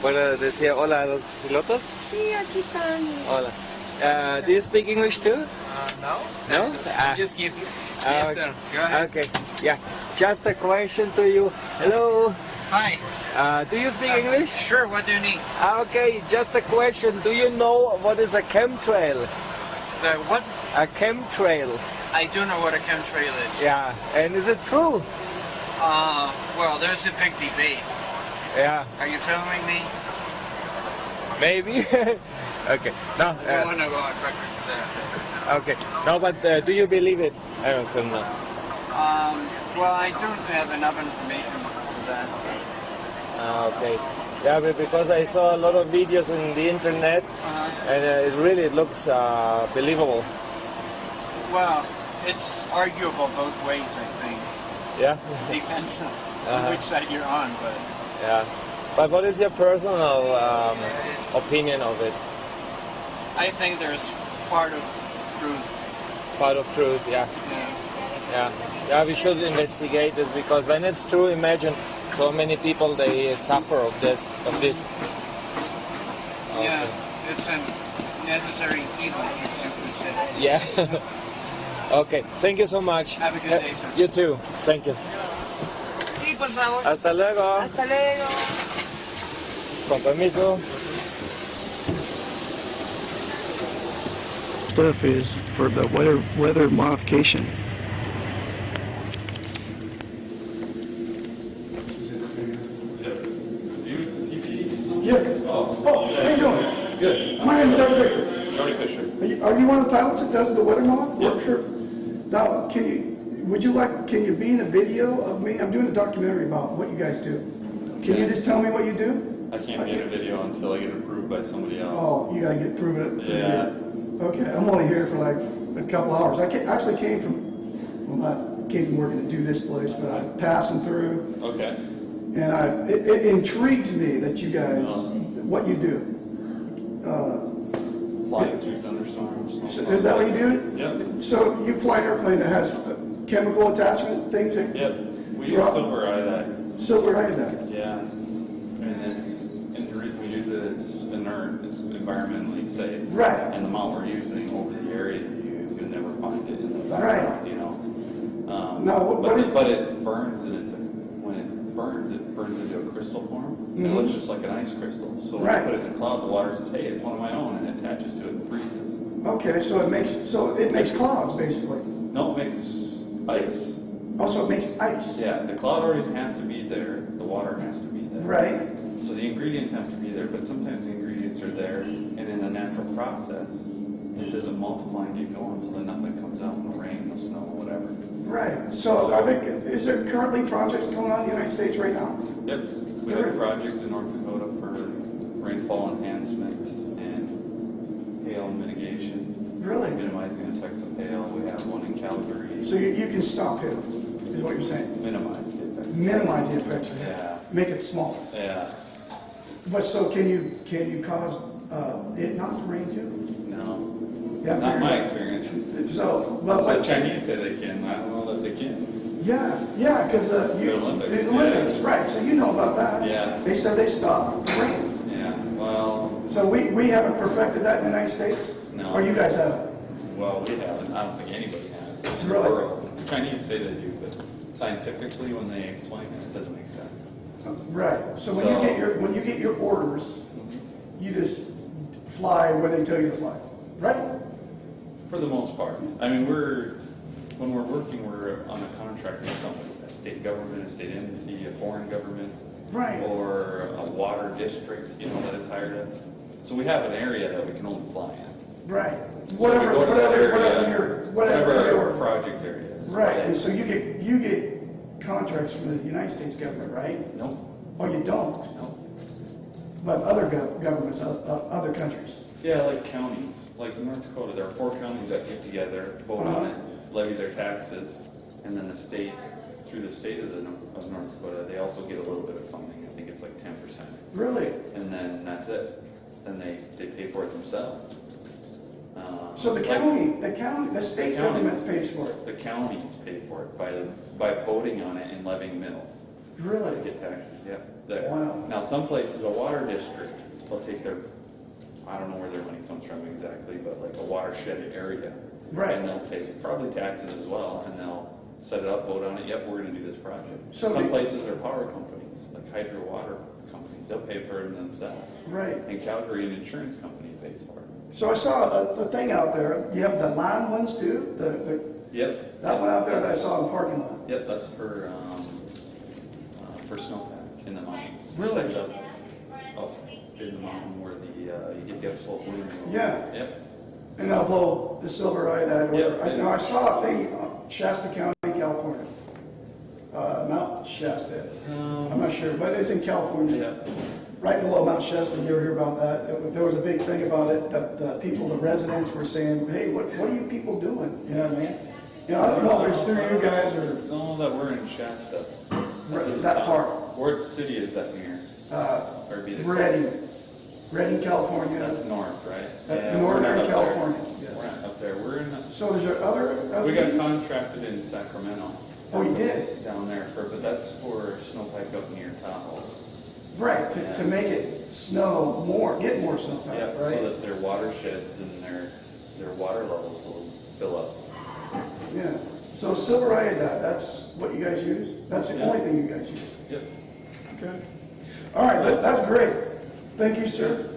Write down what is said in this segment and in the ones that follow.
¿Puedo decir hola a los pilotos? Sí, aquí están. Hola. Do you speak English too? No. No? Just give. Yes, sir. Go ahead. Okay. Yeah. Just a question to you. Hello. Hi. Do you speak English? Sure. What do you need? Okay. Just a question. Do you know what is a chemtrail? The what? A chemtrail. I do know what a chemtrail is. Yeah. And is it true? Well, there's a big debate. Yeah. Are you filming me? Maybe. Okay. No. I don't want to go on record with that. Okay. No, but do you believe it? I don't know. Well, I don't have enough information for that. Okay. Yeah, but because I saw a lot of videos on the internet, and it really looks believable. Well, it's arguable both ways, I think. Yeah. Depends on which side you're on, but. Yeah. But what is your personal opinion of it? I think there's part of truth. Part of truth, yeah. Yeah. Yeah, we should investigate this because when it's true, imagine so many people they suffer of this. Okay. Yeah, it's a necessary evil, as you could say. Yeah. Okay, thank you so much. Have a good day, sir. You too. Thank you. Sí, por favor. Hasta luego. Hasta luego. Con permiso. Stuff is for the weather modification. Yes. Oh, how you doing? Good. My name's Doug Fisher. Jody Fisher. Are you one of the pilots that does the weather mod? Yep. Sure. Now, can you be in a video of me? I'm doing a documentary about what you guys do. Can you just tell me what you do? I can't be in a video until I get approved by somebody else. Oh, you gotta get proven it. Yeah. Okay, I'm only here for like a couple hours. I actually came from, well, not came from working to do this place, but I'm passing through. Okay. And it intrigues me that you guys, what you do. Flying through thunderstorms. So is that what you do? Yep. So you fly an airplane that has chemical attachment things that Yep. We use drop silver iodide. silver iodide. Yeah. And the reason we use it, it's inert, it's environmentally safe. Right. And the amount we're using over the area that you use, you'll never find it in the Right. background, you know. Now, But it burns, and when it burns into a crystal form. It looks just like an ice crystal. So when Right. you put it in the cloud, the water says, hey, it's one of my own, and it attaches to it and freezes. Okay, so it makes clouds basically. No, it makes ice. Also, it makes ice. Yeah, the cloud already has to be there. The water has to be there. Right. So the ingredients have to be there, but sometimes the ingredients are there, and in a natural process, it doesn't multiply and get going, so then nothing comes out in the rain, the snow, whatever. Right. So is there currently projects going on in the United States right now? Yep. We have a project in North Dakota for rainfall enhancement and hail mitigation. Really? Minimizing the effects of hail. We have one in Calgary. So you can stop it, is what you're saying? Minimize the effects. Minimize the effects of it. Yeah. Make it small. Yeah. But so can you cause it not to rain too? No. Yeah, Not my experience. So, well, The like, Chinese say they can. I don't know that they can. yeah, because The Olympics, the Olympics, yeah. right? So you know about that. Yeah. They said they stopped the rain. Yeah. Well. So we haven't perfected that in the United States. No. Or you guys have. Well, we haven't. I don't think anybody has in Really? the world. The Chinese say they do, but scientifically, when they explain it, it doesn't make sense. Right. So when you get your orders, you just fly where they tell you to fly, right? For the most part. I mean, when we're working, we're on a contract with somebody, a state government, a state entity, a foreign government, Right. or a water district, that has hired us. So we have an area that we can only fly in. Right. So we go to that area, Whatever our your project area is. right. And so you get contracts from the United States government, right? Nope. Oh, you don't. Nope. But other governments, other countries. Yeah, like counties. Like in North Dakota, there are 4 counties that get together, vote on it, levy their taxes, and then the state, through the state of North Dakota, they also get a little bit of funding. I think it's like 10%. Really? And then that's it. Then they pay for it themselves. So the state The county. government pays for it. The counties pay for it by voting on it and levying mills. Really? Get taxes, yeah. There. Wow. Now, some places, a water district, they'll take their, I don't know where their money comes from exactly, but like a watershed area. Right. And they'll take probably taxes as well, and they'll set it up, vote on it, yep, we're gonna do this project. So Some the- places are power companies, like hydro water companies, they'll pay for it themselves. Right. And Calgary, an insurance company pays for it. So I saw the thing out there. You have the lime ones too? Yep. That one out there that I That's- saw in the parking lot. Yep, that's for snowpack in the mountains. Really? Set it up in the mountain where you get the upslope wind. Yeah. Yep. And I'll blow the silver iodide. Yep. Now I saw a thing, Shasta County, California. Mount Shasta. I'm not sure, but it's in California. Yep. Right below Mount Shasta, you ever hear about that? There was a big thing about it, that the people, the residents were saying, hey, what are you people doing? You know what I mean? You know, I don't know if it's through you guys or No, that we're in Shasta. that part. Where the city is that near? Or be the Redding, California. That's north, right? Northern we're not up California, there. yes. We're not up there. We're in. So there's other We got things? contracted in Sacramento Oh, you did? down there but that's for snowpack up near Tahoe. Right, to make it snow more, get more snow, Yeah, right? so that their watersheds and their water levels will fill up. Yeah. So silver iodide, that's what you guys use? That's the Yeah. only thing you guys use? Yep. Okay. All right, that's great. Thank you, sir.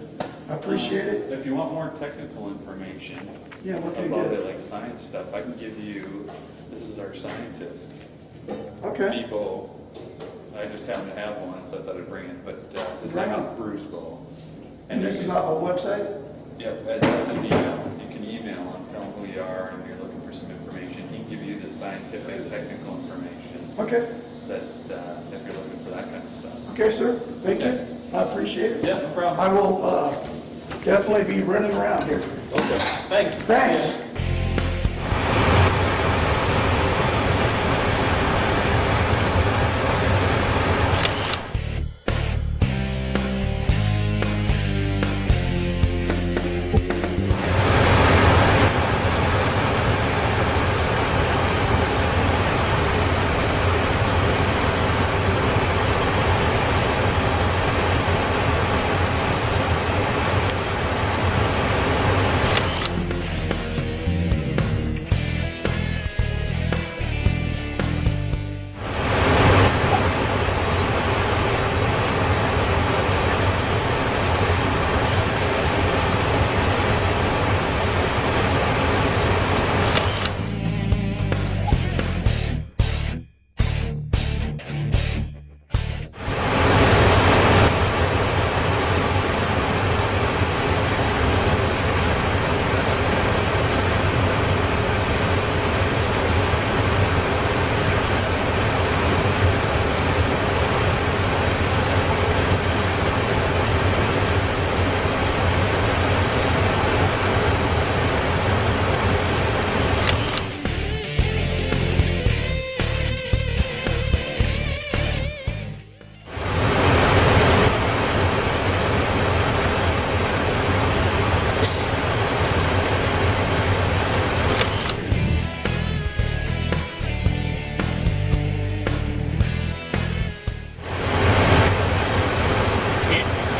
I appreciate it. If you want more technical information Yeah, what can you about get? it, like science stuff, I can give you, this is our scientist, Okay. Bo. I just happen to have one, so I thought I'd bring it, but his Right name on. is Bruce Bo. And this you is can- off a website? Yep, that's his email. You can email him, tell him who you are, and you're looking for some information. He can give you the scientific, technical information Okay. that, if you're looking for that kind of stuff. Okay, sir. Thank you. Okay. I appreciate it. Yeah, no problem. I will definitely be running around here. Okay, thanks. Thanks.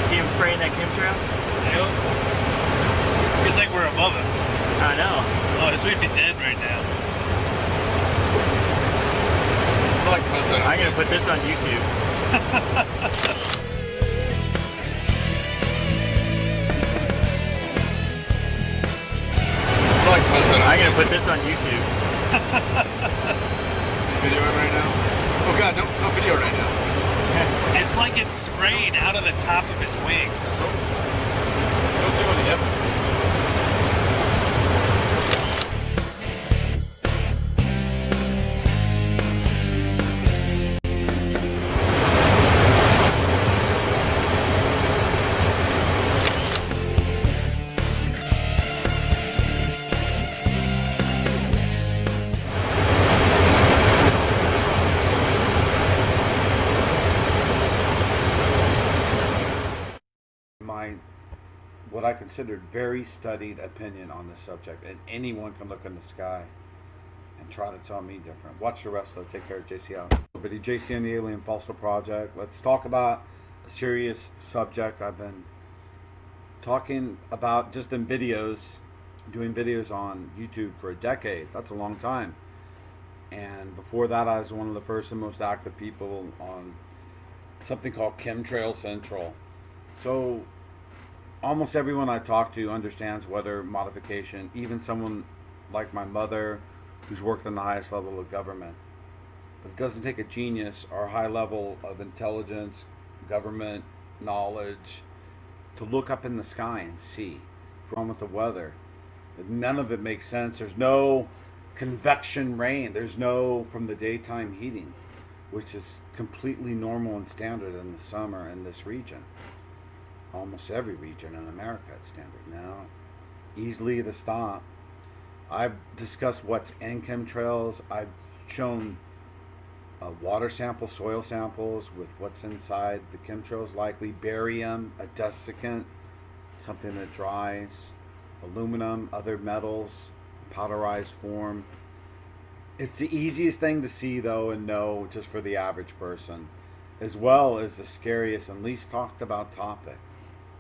See him spraying that chemtrail? Yep. Good thing we're above it. I know. Oh, this would be dead right now. I'm gonna put this on YouTube. I'm gonna put this on YouTube. Video it right now? Oh god, don't video right now. It's like it's spraying out of the top of his wings. Don't do any evidence. What I considered very studied opinion on this subject, and anyone can look in the sky and and try to tell me different. Watch the rest of it. Take care of JC out. But JC and the Alien Fossil Project. Let's talk about a serious subject I've been talking about just in videos, doing videos on YouTube for a decade. That's a long time. And before that, I was one of the first and most active people on something called Chemtrail Central. So almost everyone I talk to understands weather modification, even someone like my mother who's worked in the highest level of government. But it doesn't take a genius or a high level of intelligence, government knowledge to look up in the sky and see what's wrong with the weather. None of it makes sense. There's no convection rain. There's no from the daytime heating, which is completely normal and standard in the summer in this region. Almost every region in America it's standard now. Easily to stop. I've discussed what's in chemtrails. I've shown water samples, soil samples with what's inside the chemtrails, likely barium, a desiccant, something that dries, aluminum, other metals, powderized form. It's the easiest thing to see though and know just for the average person, as well as the scariest and least talked about topic.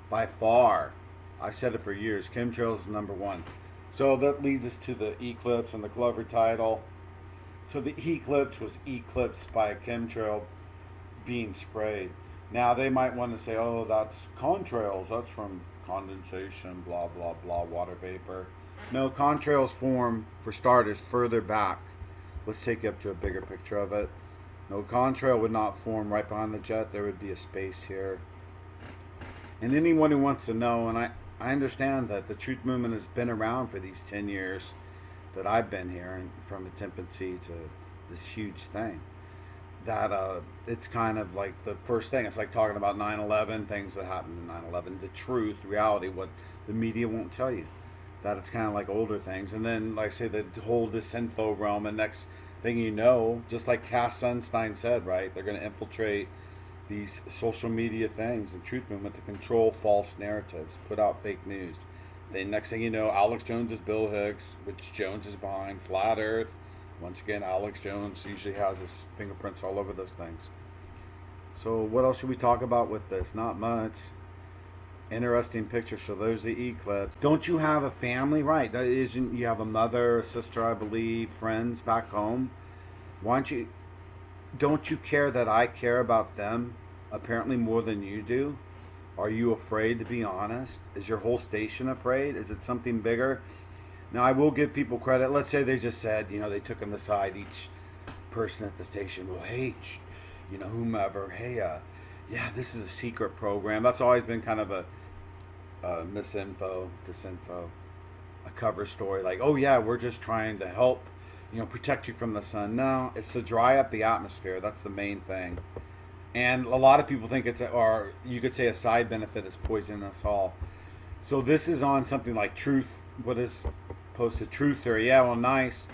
By far, I've said it for years, chemtrails is number one. So that leads us to the eclipse and the clever title. So the eclipse was eclipsed by a chemtrail being sprayed. Now they might want to say, oh, that's contrails, that's from condensation, blah, blah, blah, water vapor. No, contrails form, for starters, further back. Let's take you up to a bigger picture of it. No, contrail would not form right behind the jet. There would be a space here. And anyone who wants to know, and I understand that the truth movement has been around for these 10 years that I've been here, and from its infancy to this huge thing, that it's kind of like the first thing. It's like talking about 9/11, things that happened in 9/11, the truth, reality, what the media won't tell you. That it's kind of like older things. And then, like I say, the whole disinfo realm, and next thing you know, just like Cass Sunstein said, right, they're going to infiltrate these social media things and truth movement to control false narratives, put out fake news. Then next thing you know, Alex Jones is Bill Hicks, which Jones is behind. Flat Earth, once again, Alex Jones usually has his fingerprints all over those things. So what else should we talk about with this? Not much. Interesting picture. So there's the eclipse. Don't you have a family? Right. That isn't, you have a mother, a sister, I believe, friends back home. Don't you care that I care about them apparently more than you do? Are you afraid, to be honest? Is your whole station afraid? Is it something bigger? Now, I will give people credit. Let's say they just said, they took them aside, each person at the station, well, hey, whomever, hey, yeah, this is a secret program. That's always been kind of a disinfo, a cover story. Like, oh, yeah, we're just trying to help, protect you from the sun. No, it's to dry up the atmosphere. That's the main thing. And a lot of people think or you could say a side benefit is poisoning us all. So this is on something like Truth, what is posted, Truther. Yeah, well, nice.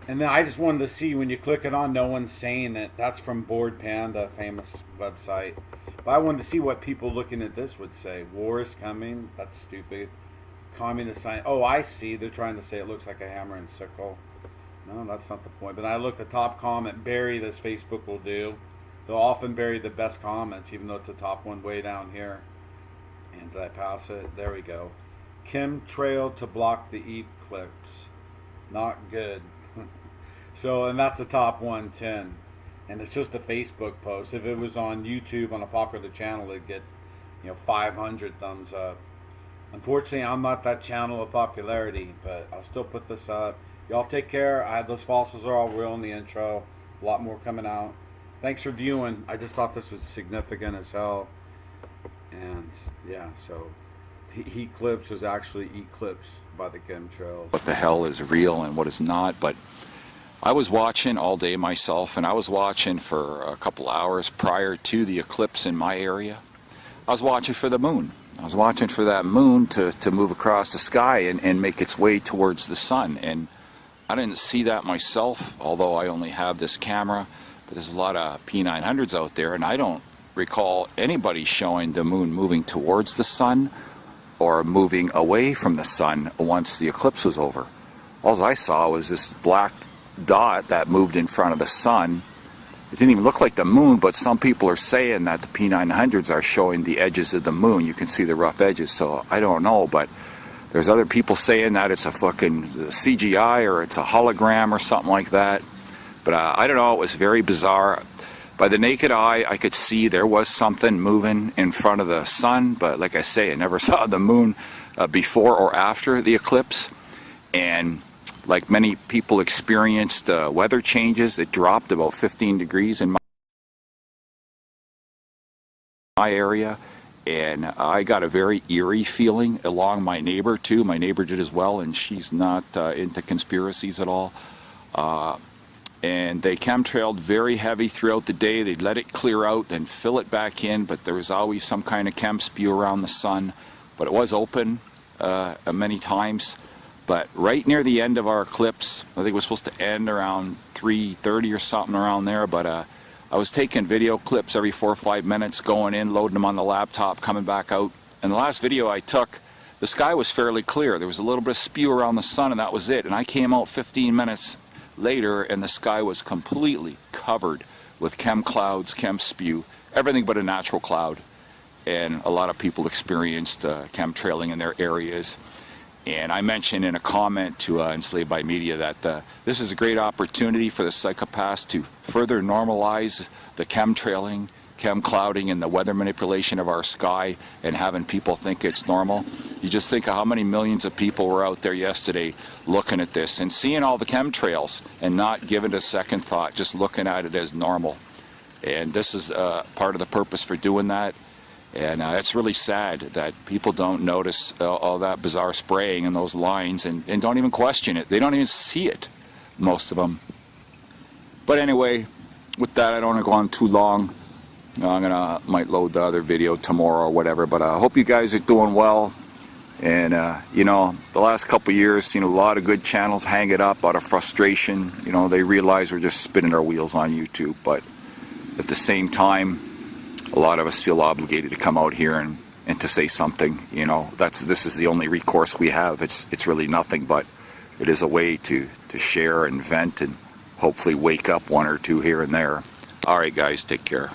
And then I just wanted to see, when you click it on, no one's saying it. That's from Board Panda, famous website. But I wanted to see what people looking at this would say. War is coming. That's stupid. Communist sign. Oh, I see. They're trying to say it looks like a hammer and sickle. No, that's not the point. But I look at the top comment, buried as Facebook will do. They'll often bury the best comments, even though it's the top one way down here. And did I pass it? There we go. Chemtrail to block the eclipse. Not good. So, and that's the top 110. And it's just a Facebook post. If it was on YouTube on a popular channel, it'd get, 500 thumbs up. Unfortunately, I'm not that channel of popularity, but I'll still put this up. Y'all take care. Those fossils are all real in the intro. A lot more coming out. Thanks for viewing. I just thought this was significant as hell. And yeah, so the eclipse was actually eclipsed by the chemtrails. What the hell is real and what is not, but I was watching all day myself, and I was watching for a couple hours prior to the eclipse in my area. I was watching for the moon. I was watching for that moon to move across the sky and make its way towards the sun. And I didn't see that myself, although I only have this camera. But there's a lot of P900s out there, and I don't recall anybody showing the moon moving towards the sun or moving away from the sun once the eclipse was over. All I saw was this black dot that moved in front of the sun. It didn't even look like the moon, but some people are saying that the P900s are showing the edges of the moon. You can see the rough edges, so I don't know, but there's other people saying that it's a fucking CGI or it's a hologram or something like that. But I don't know, it was very bizarre. By the naked eye, I could see there was something moving in front of the sun, but like I say, I never saw the moon before or after the eclipse. And like many people experienced weather changes, it dropped about 15 degrees in my area. And I got a very eerie feeling along my neighbor too. My neighbor did as well, and she's not into conspiracies at all. And they chemtrailed very heavy throughout the day. They'd let it clear out, then fill it back in, but there was always some kind of chem spew around the sun. But it was open many times. But right near the end of our eclipse, I think it was supposed to end around 3:30 or something around there, but I was taking video clips every 4 or 5 minutes, going in, loading them on the laptop, coming back out. And the last video I took, the sky was fairly clear. There was a little bit of spew around the sun, and that was it. And I came out 15 minutes later, and the sky was completely covered with chem clouds, chem spew, everything but a natural cloud. And a lot of people experienced chemtrailing in their areas. And I mentioned in a comment to Enslaved by Media that this is a great opportunity for the psychopaths to further normalize the chemtrailing, chem clouding, and the weather manipulation of our sky, and having people think it's normal. You just think of how many millions of people were out there yesterday looking at this and seeing all the chemtrails and not giving it a second thought, just looking at it as normal. And this is part of the purpose for doing that. And it's really sad that people don't notice all that bizarre spraying and those lines and don't even question it. They don't even see it, most of them. But anyway, with that, I don't want to go on too long. Might load the other video tomorrow or whatever, but I hope you guys are doing well. And, you know, the last couple of years, seen a lot of good channels hang it up out of frustration. You know, they realize we're just spinning our wheels on YouTube, but at the same time, a lot of us feel obligated to come out here and to say something. You know, this is the only recourse we have. It's really nothing, but it is a way to share and vent and hopefully wake up one or two here and there. All right, guys, take care.